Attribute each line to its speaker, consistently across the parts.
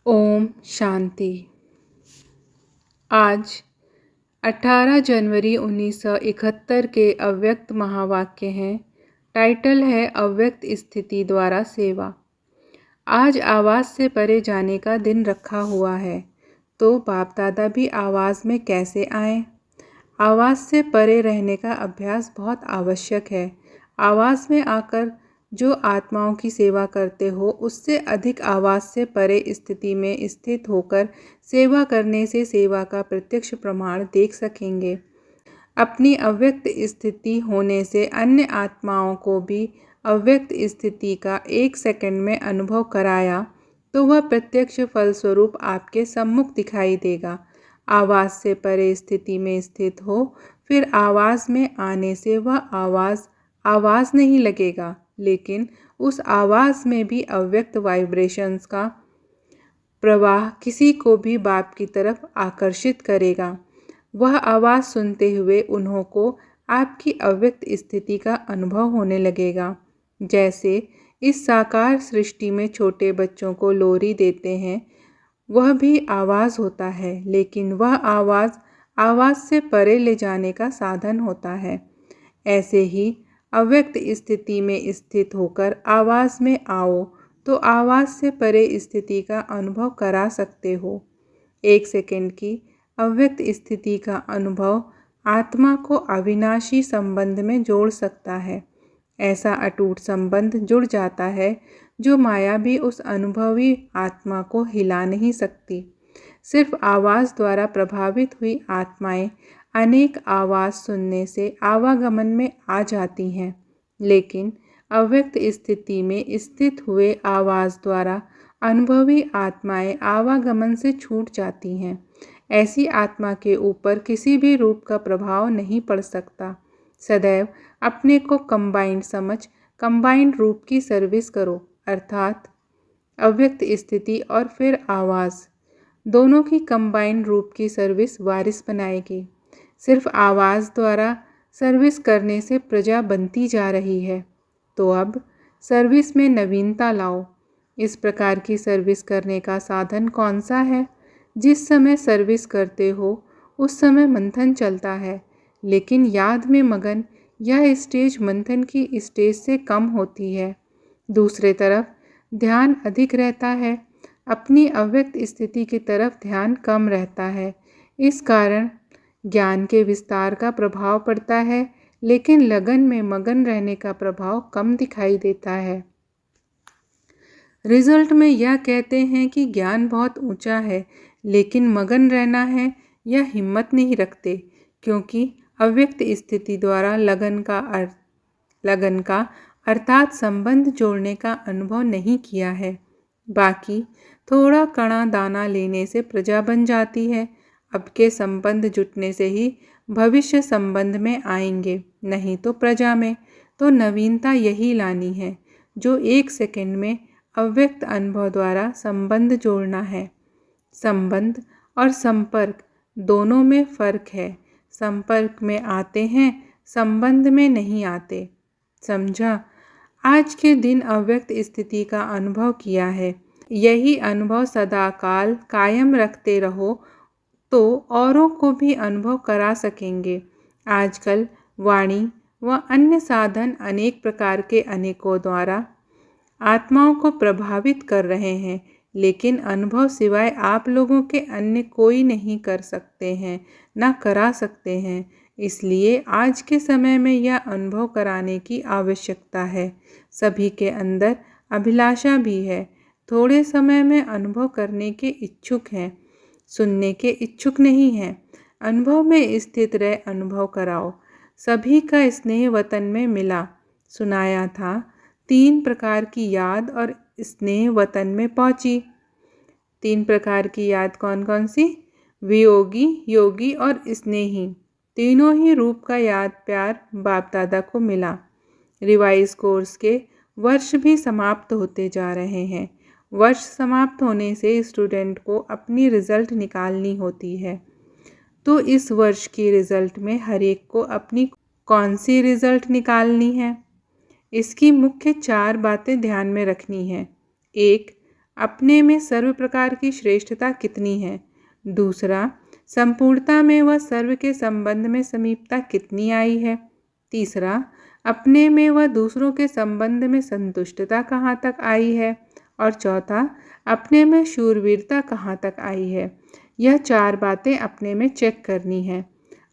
Speaker 1: ओम शांति। आज 18 जनवरी 1971 के अव्यक्त महावाक्य हैं। टाइटल है अव्यक्त स्थिति द्वारा सेवा। आज आवाज़ से परे जाने का दिन रखा हुआ है, तो बाप दादा भी आवाज़ में कैसे आएं? आवाज़ से परे रहने का अभ्यास बहुत आवश्यक है। आवाज़ में आकर जो आत्माओं की सेवा करते हो, उससे अधिक आवाज़ से परे स्थिति में स्थित होकर सेवा करने से सेवा का प्रत्यक्ष प्रमाण देख सकेंगे। अपनी अव्यक्त स्थिति होने से अन्य आत्माओं को भी अव्यक्त स्थिति का 1 सेकंड में अनुभव कराया तो वह प्रत्यक्ष फलस्वरूप आपके सम्मुख दिखाई देगा। आवाज़ से परे स्थिति में स्थित हो, फिर आवाज़ में आने से वह आवाज़ नहीं लगेगा, लेकिन उस आवाज़ में भी अव्यक्त वाइब्रेशंस का प्रवाह किसी को भी बाप की तरफ आकर्षित करेगा। वह आवाज़ सुनते हुए उन्हों को आपकी अव्यक्त स्थिति का अनुभव होने लगेगा। जैसे इस साकार सृष्टि में छोटे बच्चों को लोरी देते हैं, वह भी आवाज़ होता है, लेकिन वह आवाज़ से परे ले जाने का साधन होता है। ऐसे ही अव्यक्त स्थिति में स्थित होकर आवाज़ में आओ तो आवाज़ से परे स्थिति का अनुभव करा सकते हो। 1 सेकंड की अव्यक्त स्थिति का अनुभव आत्मा को अविनाशी संबंध में जोड़ सकता है। ऐसा अटूट संबंध जुड़ जाता है जो माया भी उस अनुभवी आत्मा को हिला नहीं सकती। सिर्फ आवाज़ द्वारा प्रभावित हुई आत्माएं अनेक आवाज़ सुनने से आवागमन में आ जाती हैं, लेकिन अव्यक्त स्थिति में स्थित हुए आवाज़ द्वारा अनुभवी आत्माएं आवागमन से छूट जाती हैं। ऐसी आत्मा के ऊपर किसी भी रूप का प्रभाव नहीं पड़ सकता। सदैव अपने को कंबाइंड समझ कंबाइंड रूप की सर्विस करो, अर्थात अव्यक्त स्थिति और फिर आवाज़, दोनों की कंबाइंड रूप की सर्विस वारिस बनाएगी। सिर्फ आवाज़ द्वारा सर्विस करने से प्रजा बनती जा रही है, तो अब सर्विस में नवीनता लाओ। इस प्रकार की सर्विस करने का साधन कौन सा है? जिस समय सर्विस करते हो उस समय मंथन चलता है, लेकिन याद में मगन यह स्टेज मंथन की स्टेज से कम होती है। दूसरे तरफ ध्यान अधिक रहता है, अपनी अव्यक्त स्थिति की तरफ ध्यान कम रहता है। इस कारण ज्ञान के विस्तार का प्रभाव पड़ता है, लेकिन लगन में मगन रहने का प्रभाव कम दिखाई देता है। रिजल्ट में यह कहते हैं कि ज्ञान बहुत ऊंचा है, लेकिन मगन रहना है यह हिम्मत नहीं रखते, क्योंकि अव्यक्त स्थिति द्वारा लगन का अर्थात संबंध जोड़ने का अनुभव नहीं किया है। बाकी थोड़ा कणा दाना लेने से प्रजा बन जाती है। अब के संबंध जुटने से ही भविष्य संबंध में आएंगे, नहीं तो प्रजा में। तो नवीनता यही लानी है, जो 1 सेकंड में अव्यक्त अनुभव द्वारा संबंध जोड़ना है। संबंध और संपर्क दोनों में फर्क है। संपर्क में आते हैं, संबंध में नहीं आते। समझा? आज के दिन अव्यक्त स्थिति का अनुभव किया है। यही अनुभव सदाकाल कायम रखते रहो तो औरों को भी अनुभव करा सकेंगे। आजकल वाणी व अन्य साधन अनेक प्रकार के अनेकों द्वारा आत्माओं को प्रभावित कर रहे हैं, लेकिन अनुभव सिवाय आप लोगों के अन्य कोई नहीं कर सकते हैं, ना करा सकते हैं। इसलिए आज के समय में यह अनुभव कराने की आवश्यकता है। सभी के अंदर अभिलाषा भी है, थोड़े समय में अनुभव करने के इच्छुक हैं, सुनने के इच्छुक नहीं हैं। अनुभव में स्थित रह अनुभव कराओ। सभी का स्नेह वतन में मिला। सुनाया था 3 प्रकार की याद और स्नेह वतन में पहुंची। 3 प्रकार की याद कौन कौन सी? वियोगी, योगी और स्नेही। तीनों ही रूप का याद प्यार बाप दादा को मिला। रिवाइज कोर्स के वर्ष भी समाप्त होते जा रहे हैं। वर्ष समाप्त होने से स्टूडेंट को अपनी रिज़ल्ट निकालनी होती है। तो इस वर्ष की रिज़ल्ट में हर एक को अपनी कौन सी रिज़ल्ट निकालनी है, इसकी मुख्य 4 बातें ध्यान में रखनी है। 1. अपने में सर्व प्रकार की श्रेष्ठता कितनी है। दूसरा, संपूर्णता में व सर्व के संबंध में समीपता कितनी आई है। तीसरा, अपने में व दूसरों के संबंध में संतुष्टता कहाँ तक आई है। और चौथा, अपने में शूरवीरता कहाँ तक आई है। यह 4 बातें अपने में चेक करनी है।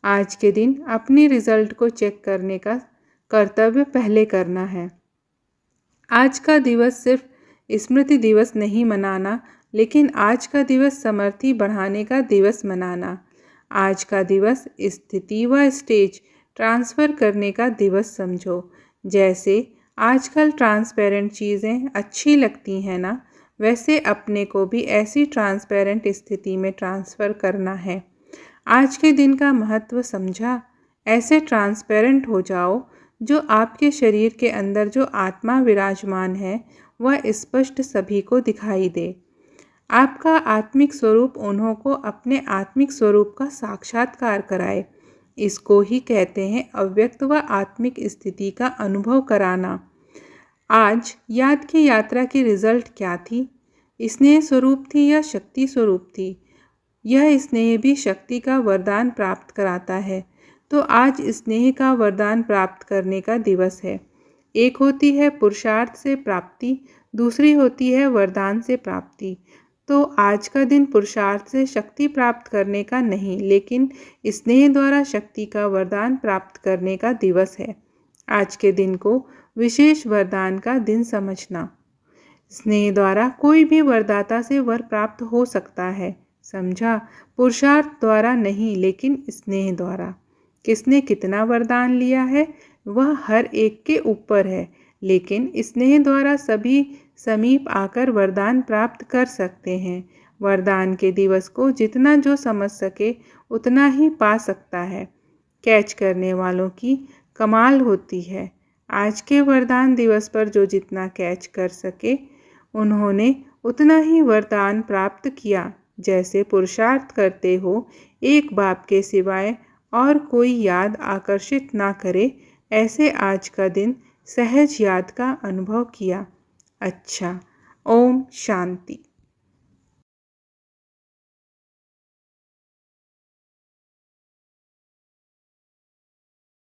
Speaker 1: आज के दिन अपनी रिजल्ट को चेक करने का कर्तव्य पहले करना है। आज का दिवस सिर्फ स्मृति दिवस नहीं मनाना, लेकिन आज का दिवस समर्थी बढ़ाने का दिवस मनाना। आज का दिवस स्थिति व स्टेज ट्रांसफ़र करने का दिवस समझो। जैसे आजकल ट्रांसपेरेंट चीज़ें अच्छी लगती हैं ना, वैसे अपने को भी ऐसी ट्रांसपेरेंट स्थिति में ट्रांसफ़र करना है। आज के दिन का महत्व समझा। ऐसे ट्रांसपेरेंट हो जाओ जो आपके शरीर के अंदर जो आत्मा विराजमान है वह स्पष्ट सभी को दिखाई दे। आपका आत्मिक स्वरूप उन्हों को अपने आत्मिक स्वरूप का साक्षात्कार कराए। इसको ही कहते हैं अव्यक्त व आत्मिक स्थिति का अनुभव कराना। आज याद की यात्रा की रिजल्ट क्या थी? स्नेह स्वरूप थी या शक्ति स्वरूप थी? यह स्नेह भी शक्ति का वरदान प्राप्त कराता है। तो आज स्नेह का वरदान प्राप्त करने का दिवस है। एक होती है पुरुषार्थ से प्राप्ति, दूसरी होती है वरदान से प्राप्ति। तो आज का दिन पुरुषार्थ से शक्ति प्राप्त करने का नहीं, लेकिन स्नेह द्वारा शक्ति का वरदान प्राप्त करने का दिवस है। आज के दिन को विशेष वरदान का दिन समझना। स्नेह द्वारा कोई भी वरदाता से वर प्राप्त हो सकता है, समझा? पुरुषार्थ द्वारा नहीं, लेकिन स्नेह द्वारा। किसने कितना वरदान लिया है वह हर एक के ऊपर है, लेकिन स्नेह द्वारा सभी समीप आकर वरदान प्राप्त कर सकते हैं। वरदान के दिवस को जितना जो समझ सके उतना ही पा सकता है। कैच करने वालों की कमाल होती है। आज के वरदान दिवस पर जो जितना कैच कर सके उन्होंने उतना ही वरदान प्राप्त किया। जैसे पुरुषार्थ करते हो एक बाप के सिवाय और कोई याद आकर्षित ना करे, ऐसे आज का दिन सहज याद का अनुभव किया। अच्छा, ओम शांति।